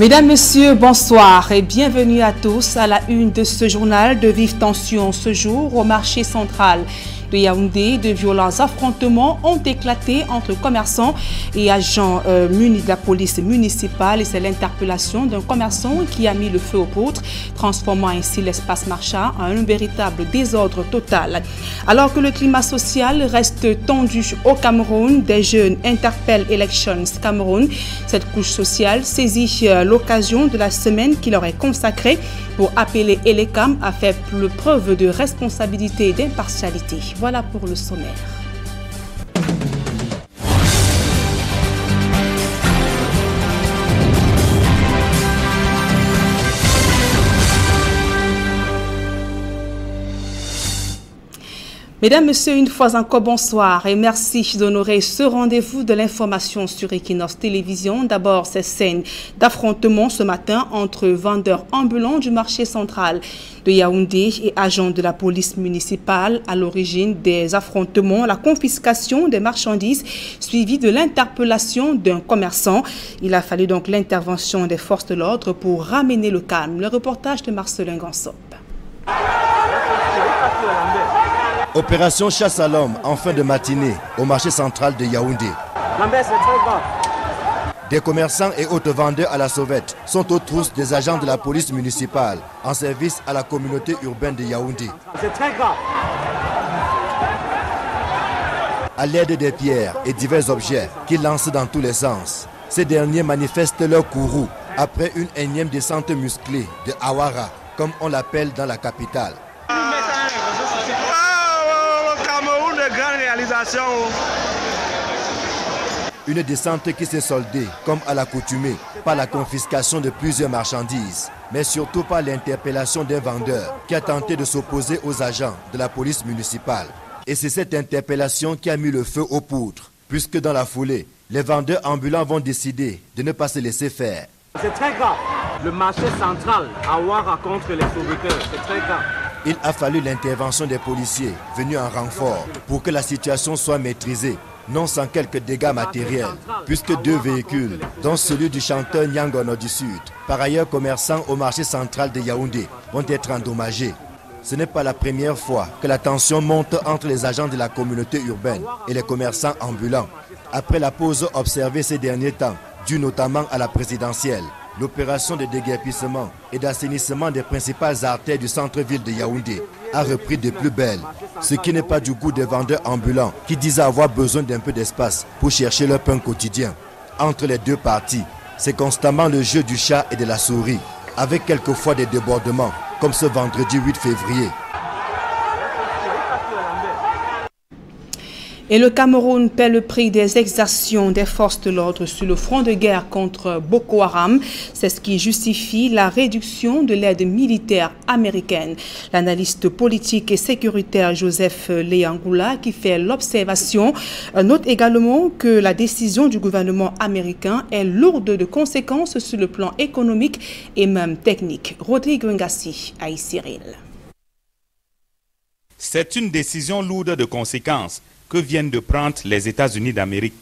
Mesdames, Messieurs, bonsoir et bienvenue à tous à la une de ce journal de vive tension. Ce jour, au marché central de Yaoundé, de violents affrontements ont éclaté entre commerçants et agents munis de la police municipale. Et c'est l'interpellation d'un commerçant qui a mis le feu aux poudres, transformant ainsi l'espace marchand en un véritable désordre total. Alors que le climat social reste tendu au Cameroun, des jeunes interpellent Elections Cameroun. Cette couche sociale saisit l'occasion de la semaine qui leur est consacrée pour appeler Elecam à faire preuve de responsabilité et d'impartialité. Voilà pour le sommaire. Mesdames, Messieurs, une fois encore, bonsoir et merci d'honorer ce rendez-vous de l'information sur Equinox Télévision. D'abord, ces scènes d'affrontement ce matin entre vendeurs ambulants du marché central de Yaoundé et agents de la police municipale. À l'origine des affrontements, la confiscation des marchandises suivie de l'interpellation d'un commerçant. Il a fallu donc l'intervention des forces de l'ordre pour ramener le calme. Le reportage de Marcelin Gansop. Opération chasse à l'homme en fin de matinée au marché central de Yaoundé. Des commerçants et autres vendeurs à la sauvette sont aux trousses des agents de la police municipale en service à la communauté urbaine de Yaoundé. C'est très grave. À l'aide des pierres et divers objets qu'ils lancent dans tous les sens, ces derniers manifestent leur courroux après une énième descente musclée de Awara, comme on l'appelle dans la capitale. Une descente qui s'est soldée, comme à l'accoutumée, par la confiscation de plusieurs marchandises, mais surtout par l'interpellation d'un vendeur qui a tenté de s'opposer aux agents de la police municipale. Et c'est cette interpellation qui a mis le feu aux poudres, puisque dans la foulée, les vendeurs ambulants vont décider de ne pas se laisser faire. C'est très grave. Le marché central, Awara contre les sauveteurs, c'est très grave. Il a fallu l'intervention des policiers venus en renfort pour que la situation soit maîtrisée, non sans quelques dégâts matériels, puisque 2 véhicules, dont celui du chanteur Nyangono du Sud, par ailleurs commerçant au marché central de Yaoundé, vont être endommagés. Ce n'est pas la première fois que la tension monte entre les agents de la communauté urbaine et les commerçants ambulants. Après la pause observée ces derniers temps, due notamment à la présidentielle, l'opération de déguerpissement et d'assainissement des principales artères du centre-ville de Yaoundé a repris de plus belle, ce qui n'est pas du goût des vendeurs ambulants qui disent avoir besoin d'un peu d'espace pour chercher leur pain quotidien. Entre les deux parties, c'est constamment le jeu du chat et de la souris, avec quelquefois des débordements, comme ce vendredi 8 février. Et le Cameroun paie le prix des exactions des forces de l'ordre sur le front de guerre contre Boko Haram. C'est ce qui justifie la réduction de l'aide militaire américaine. L'analyste politique et sécuritaire Joseph Leangula, qui fait l'observation, note également que la décision du gouvernement américain est lourde de conséquences sur le plan économique et même technique. Rodrigue Ngassi, Aïe Cyril. C'est une décision lourde de conséquences que viennent de prendre les États-Unis d'Amérique,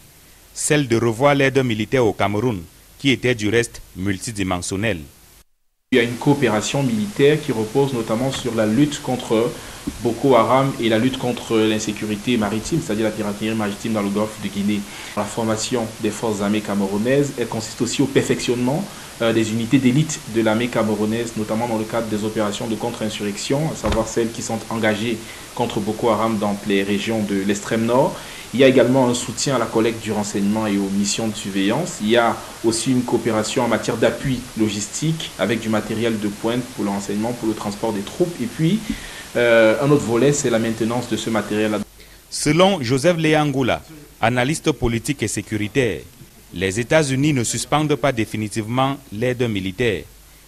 celle de revoir l'aide militaire au Cameroun, qui était du reste multidimensionnelle. Il y a une coopération militaire qui repose notamment sur la lutte contre Boko Haram et la lutte contre l'insécurité maritime, c'est-à-dire la piraterie maritime dans le golfe de Guinée. La formation des forces armées camerounaises, elle consiste aussi au perfectionnement des unités d'élite de l'armée camerounaise, notamment dans le cadre des opérations de contre-insurrection, à savoir celles qui sont engagées contre Boko Haram dans les régions de l'extrême nord. Il y a également un soutien à la collecte du renseignement et aux missions de surveillance. Il y a aussi une coopération en matière d'appui logistique avec du matériel de pointe pour le renseignement, pour le transport des troupes. Et puis, un autre volet, c'est la maintenance de ce matériel. Selon Joseph Leangula, analyste politique et sécuritaire, les États-Unis ne suspendent pas définitivement l'aide militaire.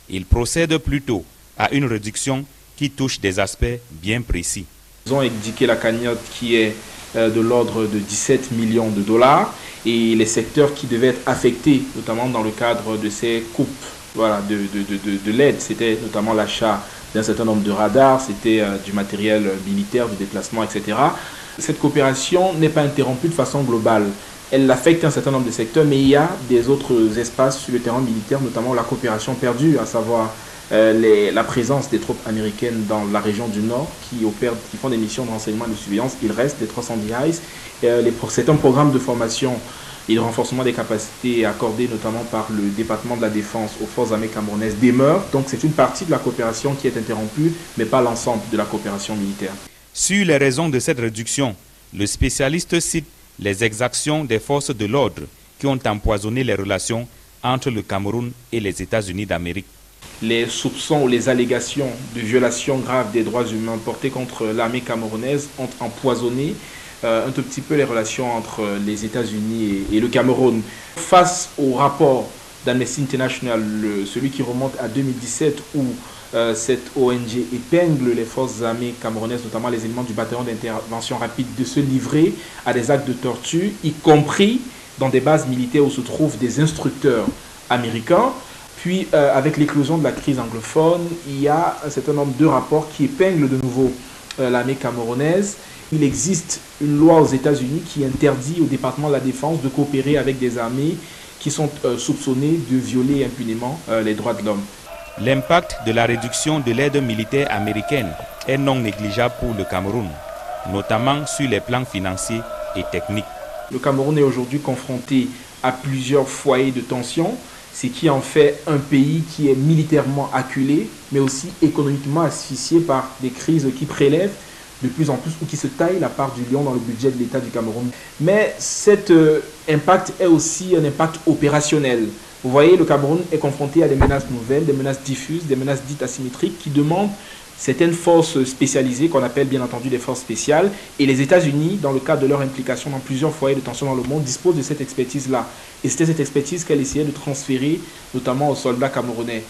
Ils procèdent plutôt à une réduction qui touche des aspects bien précis. Ils ont indiqué la cagnotte qui est de l'ordre de 17 millions de dollars et les secteurs qui devaient être affectés, notamment dans le cadre de ces coupes de l'aide, c'était notamment l'achat d'un certain nombre de radars, c'était du matériel militaire, du déplacement, etc. Cette coopération n'est pas interrompue de façon globale. elle affecte un certain nombre de secteurs, mais il y a des autres espaces sur le terrain militaire, notamment la coopération perdue, à savoir la présence des troupes américaines dans la région du Nord qui font des missions de renseignement et de surveillance. Il reste les 310 Eyes. C'est un programme de formation et de renforcement des capacités accordées notamment par le département de la Défense aux forces armées camerounaises demeure. Donc c'est une partie de la coopération qui est interrompue, mais pas l'ensemble de la coopération militaire. Sur les raisons de cette réduction, le spécialiste cite les exactions des forces de l'ordre qui ont empoisonné les relations entre le Cameroun et les États-Unis d'Amérique. Les soupçons ou les allégations de violations graves des droits humains portées contre l'armée camerounaise ont empoisonné un tout petit peu les relations entre les États-Unis et le Cameroun. Face au rapport d'Amnesty International, celui qui remonte à 2017, où cette ONG épingle les forces armées camerounaises, notamment les éléments du bataillon d'intervention rapide, de se livrer à des actes de torture, y compris dans des bases militaires où se trouvent des instructeurs américains. Puis, avec l'éclosion de la crise anglophone, il y a un certain nombre de rapports qui épinglent de nouveau l'armée camerounaise. Il existe une loi aux États-Unis qui interdit au département de la Défense de coopérer avec des armées qui sont soupçonnées de violer impunément les droits de l'homme. L'impact de la réduction de l'aide militaire américaine est non négligeable pour le Cameroun, notamment sur les plans financiers et techniques. Le Cameroun est aujourd'hui confronté à plusieurs foyers de tension, ce qui en fait un pays qui est militairement acculé, mais aussi économiquement asphyxié par des crises qui prélèvent de plus en plus ou qui se taillent la part du lion dans le budget de l'État du Cameroun. Mais cet impact est aussi un impact opérationnel. Vous voyez, le Cameroun est confronté à des menaces nouvelles, des menaces diffuses, des menaces dites asymétriques qui demandent certaines forces spécialisées qu'on appelle bien entendu des forces spéciales. Et les États-Unis, dans le cadre de leur implication dans plusieurs foyers de tension dans le monde, disposent de cette expertise-là. Et c'était cette expertise qu'elle essayait de transférer notamment aux soldats camerounais.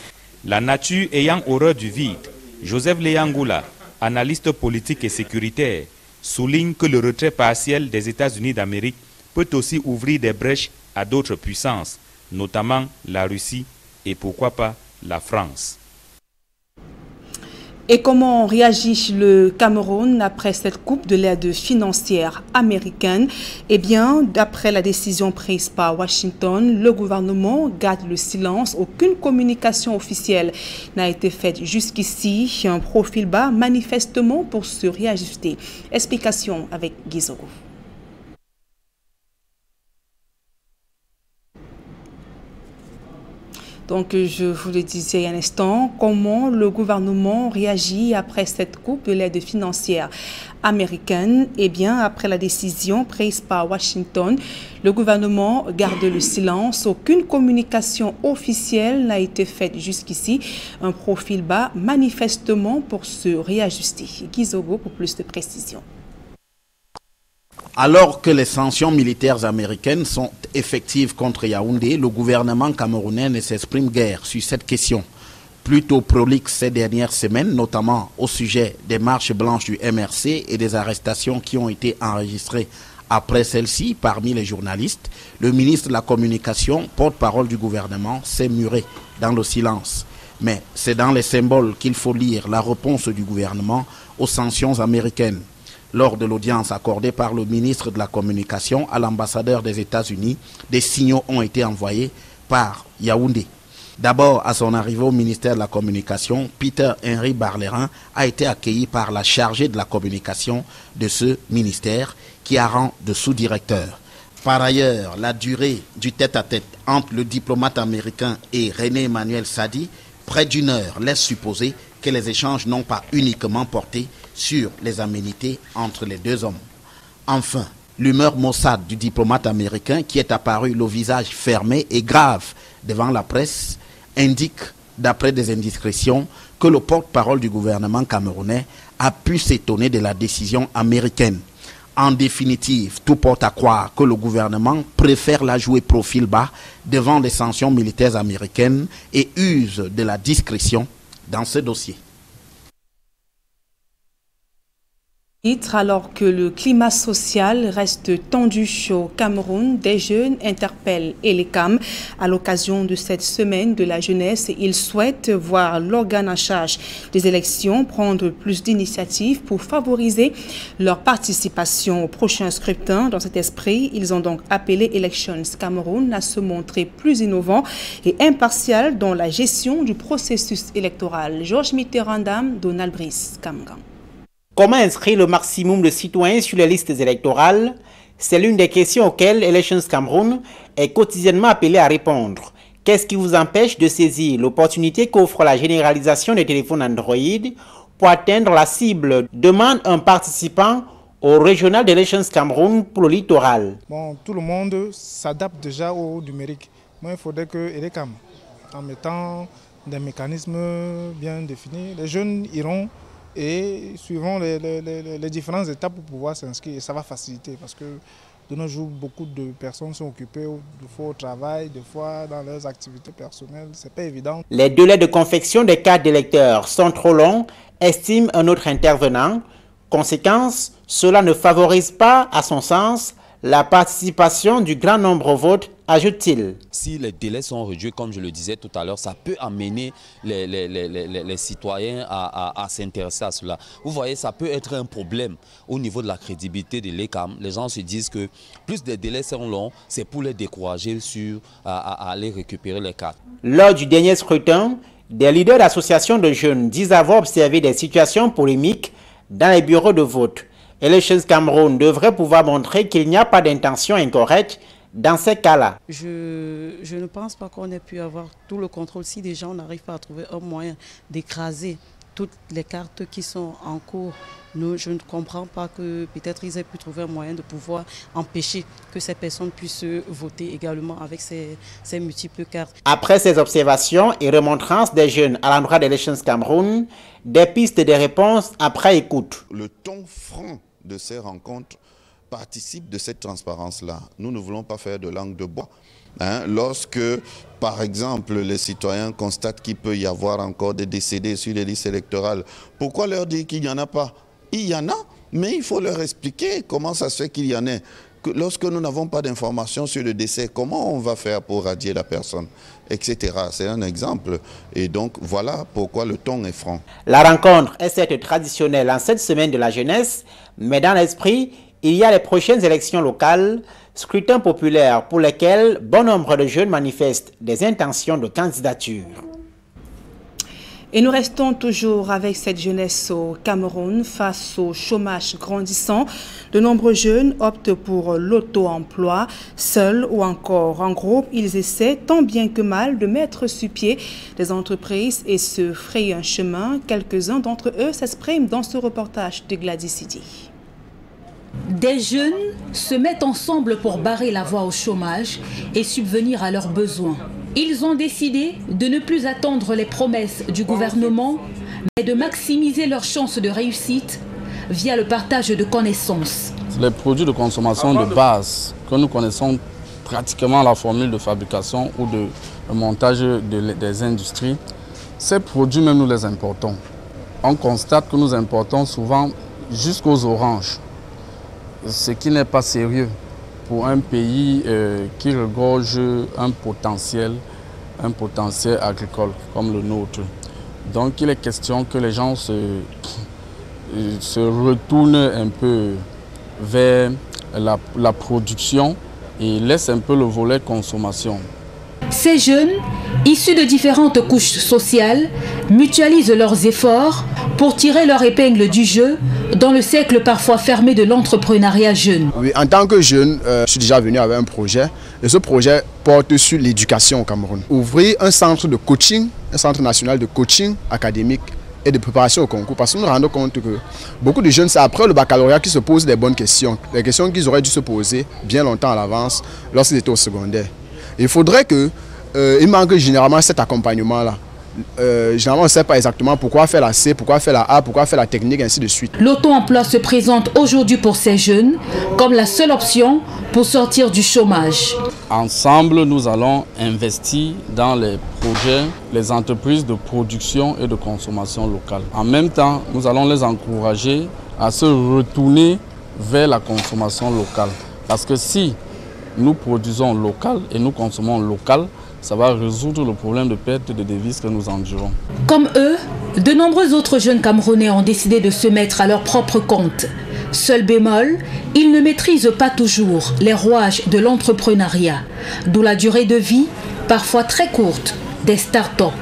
La nature ayant horreur du vide, Joseph Leangoula, analyste politique et sécuritaire, souligne que le retrait partiel des États-Unis d'Amérique peut aussi ouvrir des brèches à d'autres puissances, notamment la Russie et pourquoi pas la France. Et comment réagit le Cameroun après cette coupe de l'aide financière américaine? Eh bien, d'après la décision prise par Washington, le gouvernement garde le silence. Aucune communication officielle n'a été faite jusqu'ici. Un profil bas manifestement pour se réajuster. Explication avec Guizogo. Donc, je vous le disais il y a un instant, comment le gouvernement réagit après cette coupe de l'aide financière américaine? Eh bien, après la décision prise par Washington, le gouvernement garde le silence. Aucune communication officielle n'a été faite jusqu'ici. Un profil bas, manifestement, pour se réajuster. Guizogo pour plus de précision. Alors que les sanctions militaires américaines sont effectives contre Yaoundé, le gouvernement camerounais ne s'exprime guère sur cette question. Plutôt prolixe ces dernières semaines, notamment au sujet des marches blanches du MRC et des arrestations qui ont été enregistrées après celles-ci parmi les journalistes, le ministre de la Communication, porte-parole du gouvernement, s'est muré dans le silence. Mais c'est dans les symboles qu'il faut lire la réponse du gouvernement aux sanctions américaines. Lors de l'audience accordée par le ministre de la Communication à l'ambassadeur des États-Unis, des signaux ont été envoyés par Yaoundé. D'abord, à son arrivée au ministère de la Communication, Peter Henry Barlerin a été accueilli par la chargée de la communication de ce ministère qui a rang de sous-directeur. Par ailleurs, la durée du tête-à-tête entre le diplomate américain et René Emmanuel Sadi, près d'une heure, laisse supposer que les échanges n'ont pas uniquement porté sur les aménités entre les deux hommes. Enfin, l'humeur maussade du diplomate américain qui est apparu le visage fermé et grave devant la presse indique, d'après des indiscrétions, que le porte-parole du gouvernement camerounais a pu s'étonner de la décision américaine. En définitive, tout porte à croire que le gouvernement préfère la jouer profil bas devant les sanctions militaires américaines et use de la discrétion dans ce dossier. Alors que le climat social reste tendu au Cameroun, des jeunes interpellent Elecam à l'occasion de cette semaine de la jeunesse. Ils souhaitent voir l'organe en charge des élections prendre plus d'initiatives pour favoriser leur participation au prochain scrutin. Dans cet esprit, ils ont donc appelé Elections Cameroun à se montrer plus innovant et impartial dans la gestion du processus électoral. Georges Mitterrand, Donald Brice, Kamgan. Comment inscrire le maximum de citoyens sur les listes électorales? C'est l'une des questions auxquelles Elections Cameroun est quotidiennement appelé à répondre. Qu'est-ce qui vous empêche de saisir l'opportunité qu'offre la généralisation des téléphones Android pour atteindre la cible? Demande un participant au régional d'Elections Cameroun pour le littoral. Bon, tout le monde s'adapte déjà au numérique. Moi, il faudrait que Elecam, en mettant des mécanismes bien définis, les jeunes iront et suivant les différentes étapes pour pouvoir s'inscrire. Et ça va faciliter parce que de nos jours, beaucoup de personnes sont occupées des fois au travail, des fois dans leurs activités personnelles. C'est pas évident. Les délais de confection des cartes d'électeurs sont trop longs, estime un autre intervenant. Conséquence, cela ne favorise pas, à son sens, la participation du grand nombre au vote, ajoute-t-il. Si les délais sont réduits, comme je le disais tout à l'heure, ça peut amener les citoyens à s'intéresser à cela. Vous voyez, ça peut être un problème au niveau de la crédibilité de l'ECAM. Les gens se disent que plus les délais sont longs, c'est pour les décourager à aller récupérer les cartes. Lors du dernier scrutin, des leaders d'associations de jeunes disent avoir observé des situations polémiques dans les bureaux de vote. Elections Cameroun devrait pouvoir montrer qu'il n'y a pas d'intention incorrecte dans ces cas-là. Je ne pense pas qu'on ait pu avoir tout le contrôle si déjà on n'arrive pas à trouver un moyen d'écraser toutes les cartes qui sont en cours. Je ne comprends pas que peut-être ils aient pu trouver un moyen de pouvoir empêcher que ces personnes puissent voter également avec ces multiples cartes. Après ces observations et remontrances des jeunes à l'endroit d'Elections Cameroun, des pistes et des réponses après écoute. Le ton franc de ces rencontres participe de cette transparence-là. Nous ne voulons pas faire de langue de bois. Lorsque, par exemple, les citoyens constatent qu'il peut y avoir encore des décédés sur les listes électorales, pourquoi leur dire qu'il n'y en a pas? Il y en a, mais il faut leur expliquer comment ça se fait qu'il y en ait. Lorsque nous n'avons pas d'informations sur le décès, comment on va faire pour radier la personne, etc. C'est un exemple. Et donc, voilà pourquoi le ton est franc. La rencontre est certes traditionnelle en cette semaine de la jeunesse, mais dans l'esprit, il y a les prochaines élections locales, scrutins populaires pour lesquels bon nombre de jeunes manifestent des intentions de candidature. Et nous restons toujours avec cette jeunesse au Cameroun face au chômage grandissant. De nombreux jeunes optent pour l'auto-emploi, seuls ou encore en groupe. Ils essaient tant bien que mal de mettre sur pied des entreprises et se frayer un chemin. Quelques-uns d'entre eux s'expriment dans ce reportage de Gladys Sidi. Des jeunes se mettent ensemble pour barrer la voie au chômage et subvenir à leurs besoins. Ils ont décidé de ne plus attendre les promesses du gouvernement, mais de maximiser leurs chances de réussite via le partage de connaissances. Les produits de consommation de base que nous connaissons pratiquement la formule de fabrication ou de montage des industries, ces produits même nous les importons. On constate que nous importons souvent jusqu'aux oranges, ce qui n'est pas sérieux pour un pays qui regorge un potentiel agricole comme le nôtre. Donc il est question que les gens se retournent un peu vers la production et laissent un peu le volet consommation. Ces jeunes, issus de différentes couches sociales, mutualisent leurs efforts pour tirer leur épingle du jeu dans le cercle parfois fermé de l'entrepreneuriat jeune. Oui, en tant que jeune, je suis déjà venu avec un projet et ce projet porte sur l'éducation au Cameroun. Ouvrir un centre de coaching, un centre national de coaching académique et de préparation au concours, parce que nous nous rendons compte que beaucoup de jeunes, c'est après le baccalauréat qu'ils se posent des bonnes questions, les questions qu'ils auraient dû se poser bien longtemps à l'avance lorsqu'ils étaient au secondaire. Il faudrait que, il manque généralement cet accompagnement-là. Généralement, on ne sait pas exactement pourquoi faire la C, pourquoi faire la A, pourquoi faire la technique, ainsi de suite. L'auto-emploi se présente aujourd'hui pour ces jeunes comme la seule option pour sortir du chômage. Ensemble, nous allons investir dans les projets, les entreprises de production et de consommation locale. En même temps, nous allons les encourager à se retourner vers la consommation locale. Parce que si nous produisons local et nous consommons local, ça va résoudre le problème de perte de devises que nous endurons. Comme eux, de nombreux autres jeunes Camerounais ont décidé de se mettre à leur propre compte. Seul bémol, ils ne maîtrisent pas toujours les rouages de l'entrepreneuriat, d'où la durée de vie, parfois très courte, des start-up.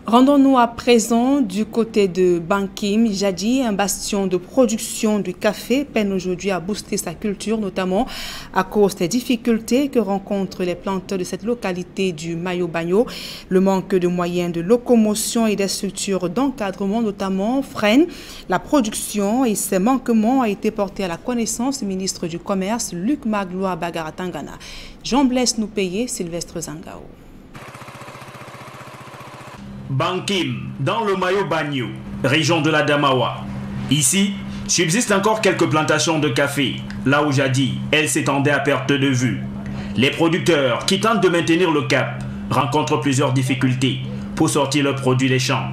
Rendons-nous à présent du côté de Bankim. Jadi, un bastion de production du café, peine aujourd'hui à booster sa culture, notamment à cause des difficultés que rencontrent les planteurs de cette localité du Mayo-Bagno. Le manque de moyens de locomotion et des structures d'encadrement, notamment, freine la production et ces manquements ont été portés à la connaissance du ministre du Commerce, Luc Magloire Bagaratangana. Jean-Blaise Noupayé, Sylvestre Zangao. Bankim, dans le Mayo-Bagno, région de la Damawa. Ici, subsistent encore quelques plantations de café, là où Jadi, elle s'étendait à perte de vue. Les producteurs qui tentent de maintenir le cap rencontrent plusieurs difficultés pour sortir leurs produits des champs.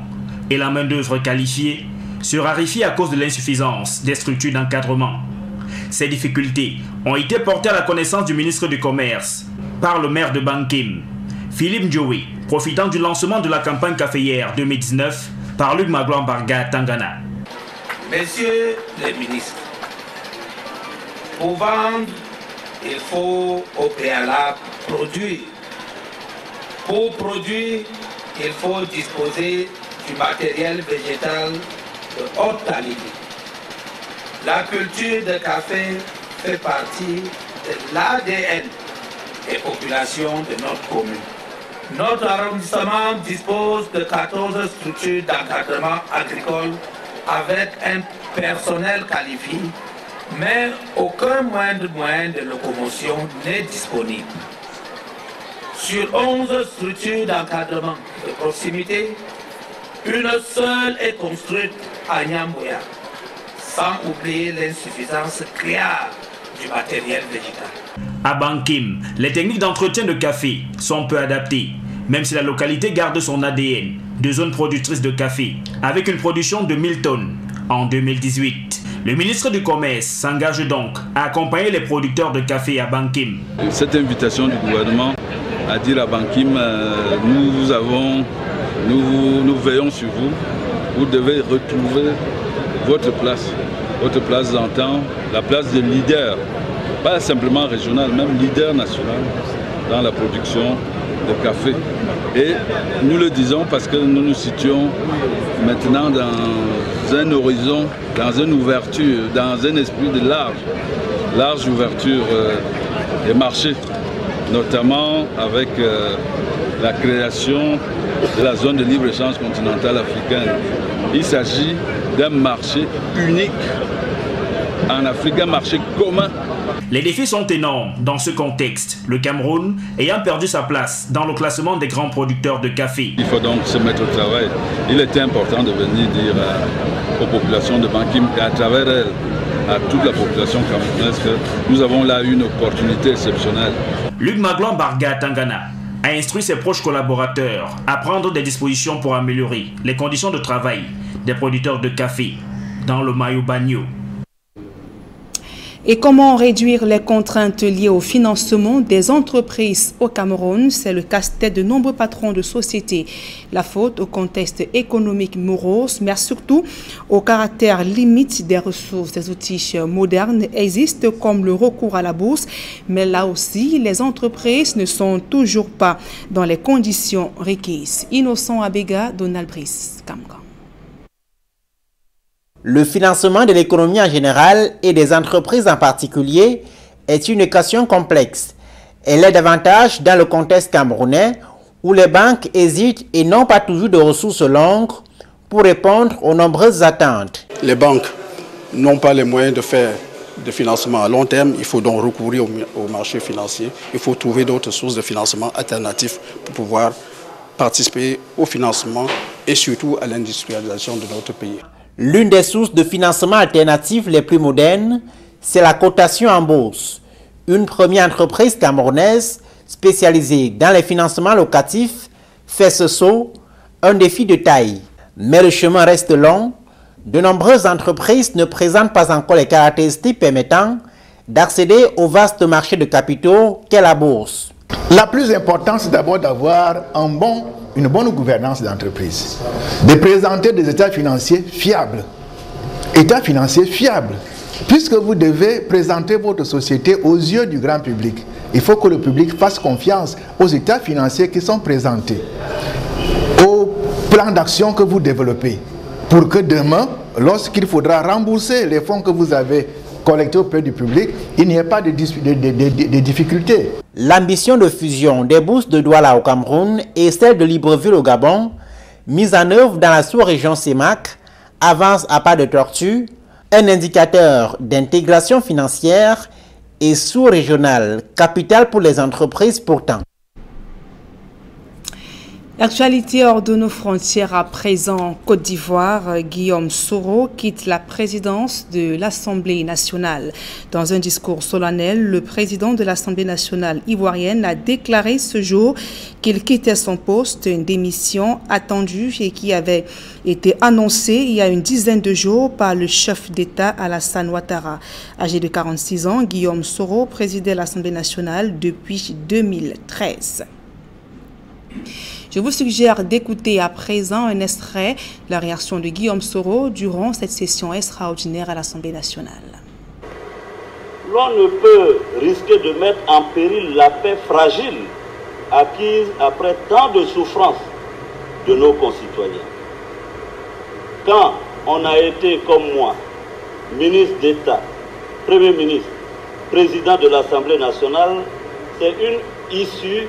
Et la main-d'œuvre qualifiée se raréfie à cause de l'insuffisance des structures d'encadrement. Ces difficultés ont été portées à la connaissance du ministre du Commerce par le maire de Bankim, Philippe Ndjoui, profitant du lancement de la campagne caféière 2019 par Luc Magloire Bagaratangana. Messieurs les ministres, pour vendre, il faut au préalable produire. Pour produire, il faut disposer du matériel végétal de haute qualité. La culture de café fait partie de l'ADN des populations de notre commune. Notre arrondissement dispose de 14 structures d'encadrement agricole avec un personnel qualifié, mais aucun moyen de locomotion n'est disponible. Sur 11 structures d'encadrement de proximité, une seule est construite à Nyamboya, sans oublier l'insuffisance claire du matériel végétal. À Bankim, les techniques d'entretien de café sont peu adaptées, même si la localité garde son ADN de zone productrice de café, avec une production de 1000 tonnes en 2018. Le ministre du Commerce s'engage donc à accompagner les producteurs de café à Bankim. Cette invitation du gouvernement à dire à Bankim, nous veillons sur vous, vous devez retrouver votre place d'antan, la place de leader, pas simplement régional, même leader national dans la production de café. Et nous le disons parce que nous nous situons maintenant dans un horizon, dans une ouverture, dans un esprit de large ouverture des marchés, notamment avec la création de la zone de libre-échange continentale africaine. Il s'agit d'un marché unique en Afrique, un marché commun. Les défis sont énormes dans ce contexte, le Cameroun ayant perdu sa place dans le classement des grands producteurs de café. Il faut donc se mettre au travail. Il était important de venir dire aux populations de Bankim et à travers elles, à toute la population camerounaise que nous avons là une opportunité exceptionnelle. Luc Magloire Bagaratangana a instruit ses proches collaborateurs à prendre des dispositions pour améliorer les conditions de travail des producteurs de café dans le Mayo-Bagno. Et comment réduire les contraintes liées au financement des entreprises au Cameroun? C'est le casse-tête de nombreux patrons de sociétés. La faute au contexte économique morose, mais surtout au caractère limite des ressources. Des outils modernes existent comme le recours à la bourse, mais là aussi, les entreprises ne sont toujours pas dans les conditions requises. Innocent Abega, Donald Brice, Camca. Le financement de l'économie en général et des entreprises en particulier est une équation complexe. Elle est davantage dans le contexte camerounais où les banques hésitent et n'ont pas toujours de ressources longues pour répondre aux nombreuses attentes. Les banques n'ont pas les moyens de faire de financement à long terme. Il faut donc recourir au marché financier. Il faut trouver d'autres sources de financement alternatifs pour pouvoir participer au financement et surtout à l'industrialisation de notre pays. L'une des sources de financement alternatives les plus modernes, c'est la cotation en bourse. Une première entreprise camerounaise spécialisée dans les financements locatifs fait ce saut, un défi de taille. Mais le chemin reste long. De nombreuses entreprises ne présentent pas encore les caractéristiques permettant d'accéder au vaste marché de capitaux qu'est la bourse. La plus importante, c'est d'abord d'avoir une bonne gouvernance d'entreprise, de présenter des états financiers fiables. États financiers fiables, puisque vous devez présenter votre société aux yeux du grand public. Il faut que le public fasse confiance aux états financiers qui sont présentés, au plan d'action que vous développez, pour que demain, lorsqu'il faudra rembourser les fonds que vous avez collectés auprès du public, il n'y ait pas de difficultés. L'ambition de fusion des bourses de Douala au Cameroun et celle de Libreville au Gabon, mise en œuvre dans la sous-région CEMAC, avance à pas de tortue, un indicateur d'intégration financière et sous-régionale, capital pour les entreprises pourtant. L'actualité hors de nos frontières à présent en Côte d'Ivoire, Guillaume Soro quitte la présidence de l'Assemblée nationale. Dans un discours solennel, le président de l'Assemblée nationale ivoirienne a déclaré ce jour qu'il quittait son poste, une démission attendue et qui avait été annoncée il y a une dizaine de jours par le chef d'État Alassane Ouattara. Âgé de 46 ans, Guillaume Soro présidait l'Assemblée nationale depuis 2013. Je vous suggère d'écouter à présent un extrait de la réaction de Guillaume Soro durant cette session extraordinaire à l'Assemblée nationale. L'on ne peut risquer de mettre en péril la paix fragile acquise après tant de souffrances de nos concitoyens. Quand on a été comme moi, ministre d'État, Premier ministre, président de l'Assemblée nationale, c'est une issue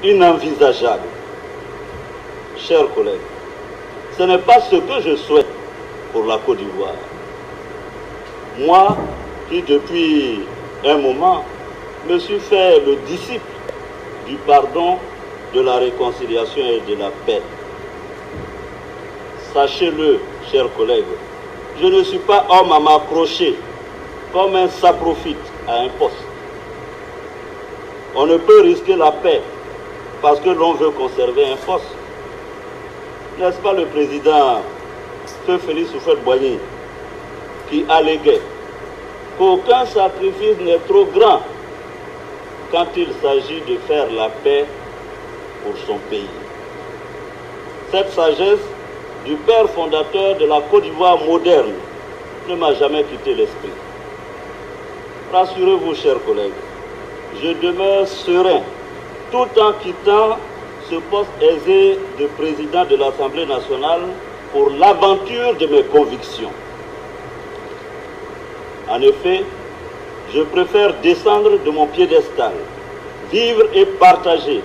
inenvisageable. Chers collègues, ce n'est pas ce que je souhaite pour la Côte d'Ivoire. Moi, qui depuis un moment me suis fait le disciple du pardon, de la réconciliation et de la paix. Sachez-le, chers collègues, je ne suis pas homme à m'accrocher comme un saprofite à un poste. On ne peut risquer la paix parce que l'on veut conserver un poste. N'est-ce pas le président Feu Félix Houphouët-Boigny qui alléguait qu'aucun sacrifice n'est trop grand quand il s'agit de faire la paix pour son pays. Cette sagesse du père fondateur de la Côte d'Ivoire moderne ne m'a jamais quitté l'esprit. Rassurez-vous, chers collègues, je demeure serein tout en quittant ce poste aisé de président de l'Assemblée nationale pour l'aventure de mes convictions. En effet, je préfère descendre de mon piédestal, vivre et partager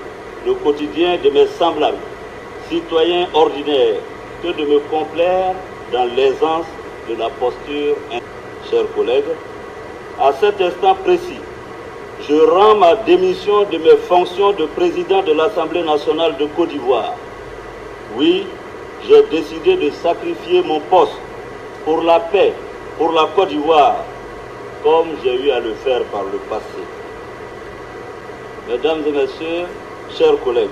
le quotidien de mes semblables, citoyens ordinaires, que de me complaire dans l'aisance de la posture. Chers collègues, à cet instant précis, je rends ma démission de mes fonctions de président de l'Assemblée nationale de Côte d'Ivoire. Oui, j'ai décidé de sacrifier mon poste pour la paix, pour la Côte d'Ivoire, comme j'ai eu à le faire par le passé. Mesdames et messieurs, chers collègues,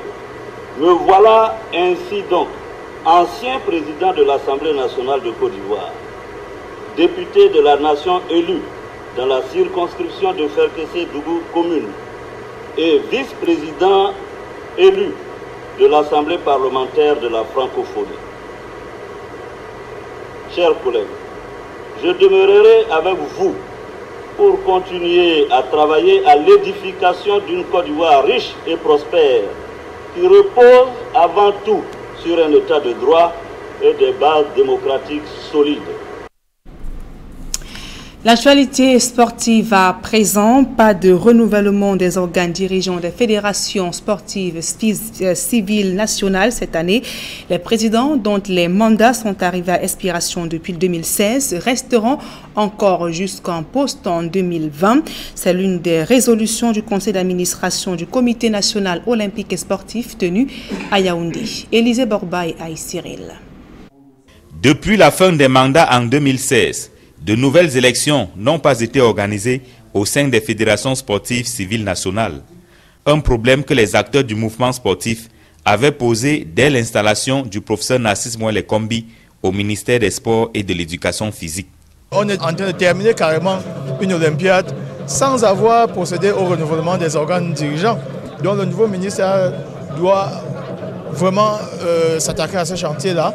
me voilà ainsi donc, ancien président de l'Assemblée nationale de Côte d'Ivoire, député de la nation élu dans la circonscription de Ferkessé-Dougou commune et vice-président élu de l'Assemblée parlementaire de la francophonie. Chers collègues, je demeurerai avec vous pour continuer à travailler à l'édification d'une Côte d'Ivoire riche et prospère qui repose avant tout sur un état de droit et des bases démocratiques solides. L'actualité sportive à présent, pas de renouvellement des organes dirigeants des fédérations sportives civiles nationales cette année. Les présidents dont les mandats sont arrivés à expiration depuis 2016 resteront encore jusqu'en poste en 2020. C'est l'une des résolutions du conseil d'administration du Comité national olympique et sportif tenu à Yaoundé. Élisée Borba et Aïe Cyril. Depuis la fin des mandats en 2016, de nouvelles élections n'ont pas été organisées au sein des fédérations sportives civiles nationales. Un problème que les acteurs du mouvement sportif avait posé dès l'installation du professeur Narcisse Moelle Kombi au ministère des Sports et de l'Éducation physique. On est en train de terminer carrément une Olympiade sans avoir procédé au renouvellement des organes dirigeants. Donc le nouveau ministère doit vraiment s'attaquer à ce chantier-là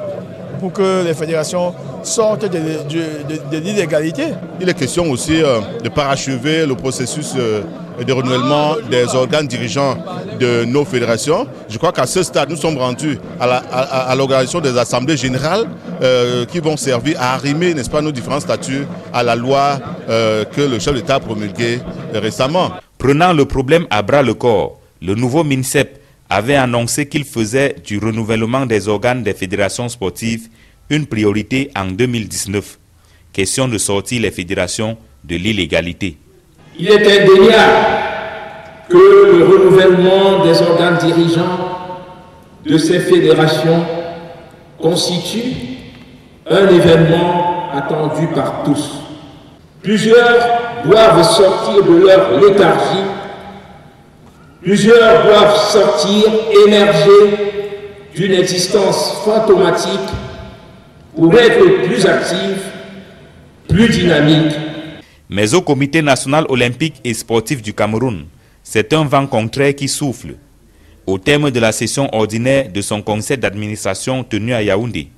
pour que les fédérations sortent de l'illégalité. Il est question aussi de parachever le processus de renouvellement des organes dirigeants de nos fédérations. Je crois qu'à ce stade, nous sommes rendus à l'organisation des assemblées générales qui vont servir à arrimer, n'est-ce pas, nos différents statuts à la loi que le chef d'État a promulguée récemment. Prenant le problème à bras le corps, le nouveau MINSEP avait annoncé qu'il faisait du renouvellement des organes des fédérations sportives une priorité en 2019. Question de sortir les fédérations de l'illégalité. Il est indéniable que le renouvellement des organes dirigeants de ces fédérations constitue un événement attendu par tous. Plusieurs doivent sortir de leur léthargie. Plusieurs doivent sortir émerger d'une existence fantomatique pour être plus actifs, plus dynamiques. Mais au Comité national olympique et sportif du Cameroun, c'est un vent contraire qui souffle. Au terme de la session ordinaire de son conseil d'administration tenu à Yaoundé,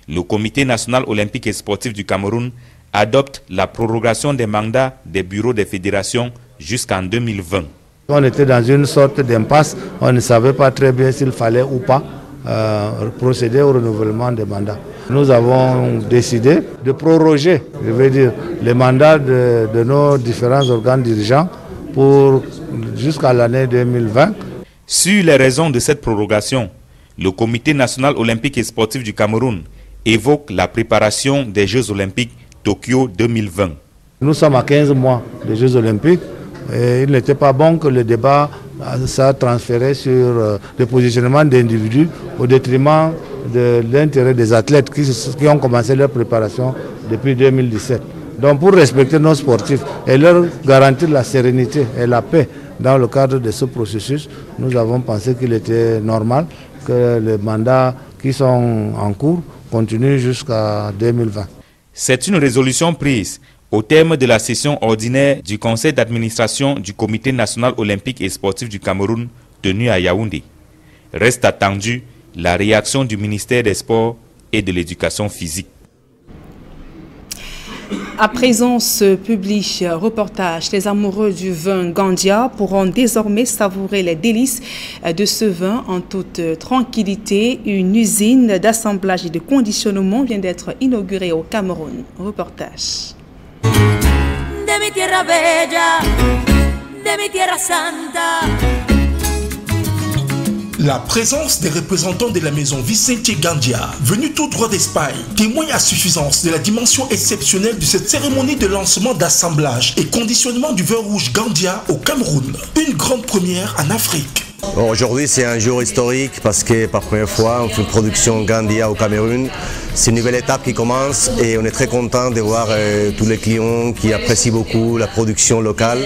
le Comité national olympique et sportif du Cameroun adopte la prorogation des mandats des bureaux des fédérations jusqu'en 2020. On était dans une sorte d'impasse, on ne savait pas très bien s'il fallait ou pas procéder au renouvellement des mandats. Nous avons décidé de proroger, je veux dire, les mandats de nos différents organes dirigeants jusqu'à l'année 2020. Sur les raisons de cette prorogation, le Comité national olympique et sportif du Cameroun évoque la préparation des Jeux olympiques Tokyo 2020. Nous sommes à 15 mois des Jeux olympiques. Et il n'était pas bon que le débat soit transféré sur le positionnement d'individus au détriment de l'intérêt des athlètes qui ont commencé leur préparation depuis 2017. Donc pour respecter nos sportifs et leur garantir la sérénité et la paix dans le cadre de ce processus, nous avons pensé qu'il était normal que les mandats qui sont en cours continuent jusqu'à 2020. C'est une résolution prise au terme de la session ordinaire du conseil d'administration du Comité national olympique et sportif du Cameroun tenu à Yaoundé. Reste attendue la réaction du ministère des Sports et de l'Éducation physique. À présent, ce public reportage, les amoureux du vin Gandia pourront désormais savourer les délices de ce vin en toute tranquillité. Une usine d'assemblage et de conditionnement vient d'être inaugurée au Cameroun. Reportage. De mi tierra bella, de mi tierra santa. La présence des représentants de la maison Vicente Gandia, venus tout droit d'Espagne, témoigne à suffisance de la dimension exceptionnelle de cette cérémonie de lancement d'assemblage et conditionnement du vin rouge Gandia au Cameroun. Une grande première en Afrique. Bon, aujourd'hui c'est un jour historique parce que par première fois on fait une production Gandia au Cameroun. C'est une nouvelle étape qui commence et on est très content de voir tous les clients qui apprécient beaucoup la production locale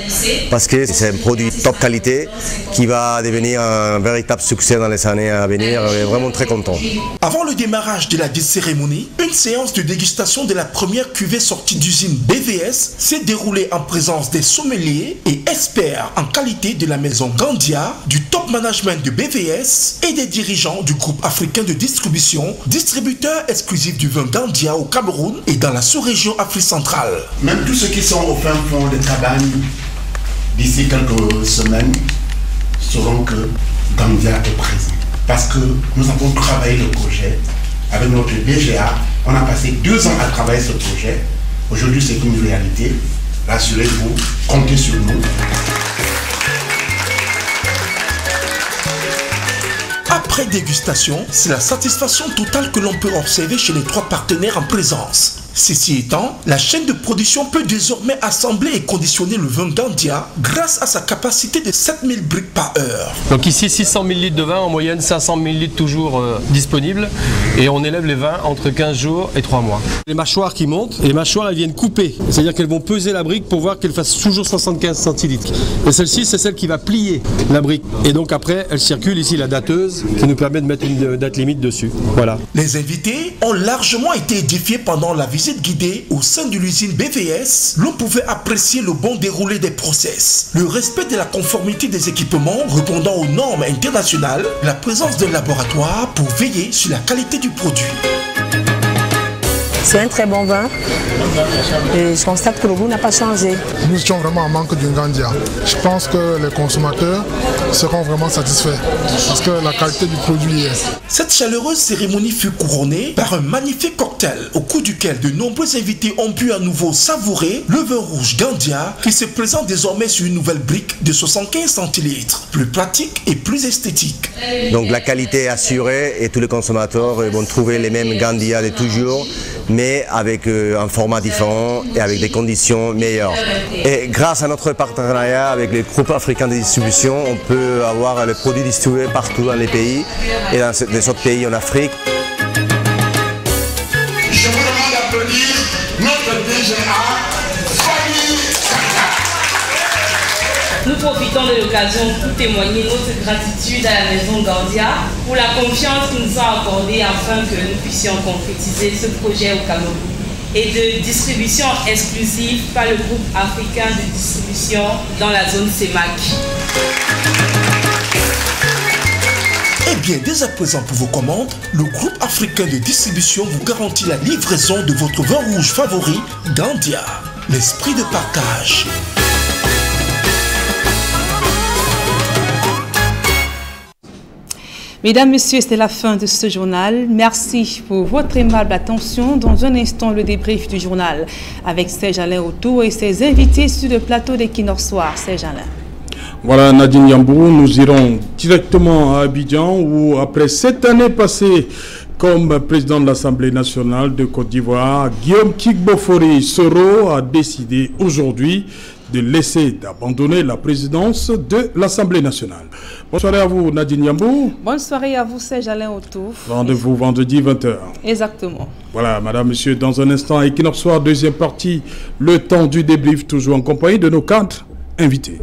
parce que c'est un produit top qualité qui va devenir un véritable succès dans les années à venir. On est vraiment très content. Avant le démarrage de la cérémonie, une séance de dégustation de la première cuvée sortie d'usine BVS s'est déroulée en présence des sommeliers et experts en qualité de la maison Gandia, du top management de BVS et des dirigeants du groupe africain de distribution, distributeur exclusif du vin Gandia au Cameroun et dans la sous-région Afrique centrale. Même tous ceux qui sont au fin fond des cabanes, d'ici quelques semaines, sauront que Gandia est présent. Parce que nous avons travaillé le projet avec notre BGA. On a passé 2 ans à travailler ce projet. Aujourd'hui, c'est une réalité. Rassurez-vous, comptez sur nous. Après dégustation, c'est la satisfaction totale que l'on peut observer chez les 3 partenaires en présence. Ceci étant, la chaîne de production peut désormais assembler et conditionner le vin Gandia grâce à sa capacité de 7000 briques par heure. Donc ici 600 000 litres de vin, en moyenne 500 000 litres toujours disponibles, et on élève les vins entre 15 jours et 3 mois. Les mâchoires qui montent, les mâchoires elles viennent couper, c'est-à-dire qu'elles vont peser la brique pour voir qu'elle fasse toujours 75 centilitres. Et celle-ci c'est celle qui va plier la brique, et donc après elle circule ici la dateuse qui nous permet de mettre une date limite dessus. Voilà. Les invités ont largement été édifiés pendant la visite guidée au sein de l'usine BVS. L'on pouvait apprécier le bon déroulé des process, le respect de la conformité des équipements répondant aux normes internationales, la présence d'un laboratoire pour veiller sur la qualité du produit. C'est un très bon vin et je constate que le goût n'a pas changé. Nous étions vraiment en manque d'une Gandia. Je pense que les consommateurs seront vraiment satisfaits parce que la qualité du produit est. Cette chaleureuse cérémonie fut couronnée par un magnifique cocktail au cours duquel de nombreux invités ont pu à nouveau savourer le vin rouge Gandia qui se présente désormais sur une nouvelle brique de 75 centilitres, plus pratique et plus esthétique. Donc la qualité est assurée et tous les consommateurs vont trouver les mêmes Gandia de toujours, mais avec un format différent et avec des conditions meilleures. Et grâce à notre partenariat avec les groupes africains de distribution, on peut avoir les produits distribués partout dans les pays et dans des autres pays en Afrique. Je vous demande d'applaudir notre DGA, Fanny Kaka. Nous profitons de l'occasion pour témoigner notre gratitude à la Maison Gandia pour la confiance qu'ils nous ont accordée afin que nous puissions concrétiser ce projet au Cameroun et de distribution exclusive par le groupe africain de distribution dans la zone CEMAC. Eh bien, dès à présent pour vos commandes, le groupe africain de distribution vous garantit la livraison de votre vin rouge favori, Gandia, l'esprit de partage. Mesdames, Messieurs, c'est la fin de ce journal. Merci pour votre aimable attention. Dans un instant, le débrief du journal avec Serge Alain Autour et ses invités sur le plateau d'Equinox Soir. Serge Alain. Voilà, Nadine Yambou, nous irons directement à Abidjan où, après 7 années passées comme président de l'Assemblée nationale de Côte d'Ivoire, Guillaume Kigbofori Soro a décidé aujourd'hui d'abandonner la présidence de l'Assemblée nationale. Bonsoir à vous, Nadine Yambou. Bonne soirée à vous, Serge Alain Autour. Rendez-vous vendredi 20h. Exactement. Voilà, madame, monsieur, dans un instant, Equinox Soir, deuxième partie, le temps du débrief, toujours en compagnie de nos cadres invités.